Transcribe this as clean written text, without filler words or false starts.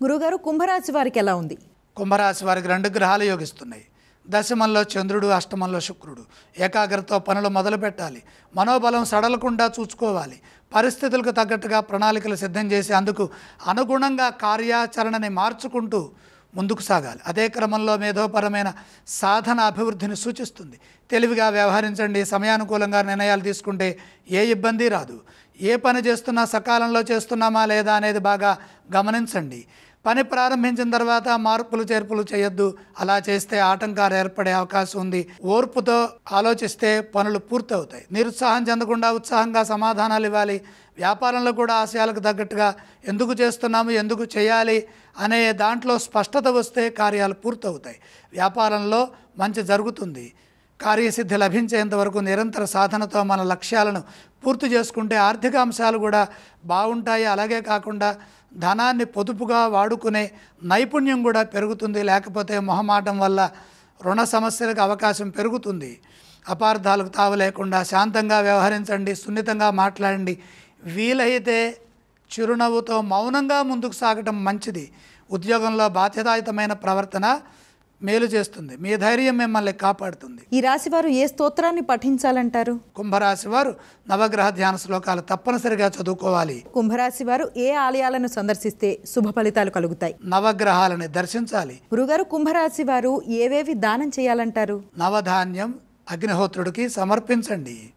గురుగారు, కుంభరాశి వారికి ఎలా ఉంది? కుంభరాశి వారికి 2 గ్రహాలు యోగిస్తున్నాయి. దశమంలో చంద్రుడు, అష్టమంలో శుక్రుడు. ఏకాగ్రతతో పనులు మొదలు పెట్టాలి. మనోబలం సడలకుండా చూసుకోవాలి. పరిస్థితులకు తగ్గట్టుగా ప్రణాళికలు సిద్ధం చేసి అందుకు అనుగుణంగా కార్యాచరణని మార్చుకుంటూ ముందుకు సాగాలి. అదే క్రమంలో మేధోపరమైన సాధన అభివృద్ధిని సూచిస్తుంది. తెలివిగా వ్యవహరించండి. సమయానుకూలంగా నిర్ణయాలు తీసుకుంటే ఏ ఇబ్బంది రాదు. ఏ పని చేస్తున్నా సకాలంలో చేస్తున్నామా లేదా అనేది బాగా గమనించండి. పని ప్రారంభించిన తర్వాత మార్పులు చేర్పులు చేయొద్దు. అలా చేస్తే ఆటంకాలు ఏర్పడే అవకాశం ఉంది. ఓర్పుతో ఆలోచిస్తే పనులు పూర్తవుతాయి. నిరుత్సాహం చెందకుండా ఉత్సాహంగా సమాధానాలు ఇవ్వాలి. వ్యాపారంలో కూడా ఆశయాలకు తగ్గట్టుగా ఎందుకు చేస్తున్నాము, ఎందుకు చేయాలి అనే దాంట్లో స్పష్టత వస్తే కార్యాలు పూర్తవుతాయి. వ్యాపారంలో మంచి జరుగుతుంది. కార్యసిద్ధి లభించేంత వరకు నిరంతర సాధనతో మన లక్ష్యాలను పూర్తి చేసుకుంటే ఆర్థిక అంశాలు కూడా బాగుంటాయి. అలాగే కాకుండా ధనాన్ని పొదుపుగా వాడుకునే నైపుణ్యం కూడా పెరుగుతుంది. లేకపోతే మొహమాటం వల్ల రుణ సమస్యలకు అవకాశం పెరుగుతుంది. అపార్థాలకు తావు లేకుండా శాంతంగా వ్యవహరించండి. సున్నితంగా మాట్లాడండి. వీలైతే చిరునవ్వుతో మౌనంగా ముందుకు సాగటం మంచిది. ఉద్యోగంలో బాధ్యతాయుతమైన ప్రవర్తన మేలు చేస్తుంది. మీ ధైర్యం మిమ్మల్ని కాపాడుతుంది. ఈ రాశి వారు ఏ స్తోత్రాన్ని పఠించాలంటారు? కుంభరాశి వారు నవగ్రహ ధ్యాన శ్లోకాలు తప్పనిసరిగా చదువుకోవాలి. కుంభరాశి వారు ఏ ఆలయాలను సందర్శిస్తే శుభ ఫలితాలు కలుగుతాయి? నవగ్రహాలని దర్శించాలి. గురుగారు, కుంభరాశి వారు ఏవేవి దానం చేయాలంటారు? నవధాన్యం అగ్నిహోత్రుడికి సమర్పించండి.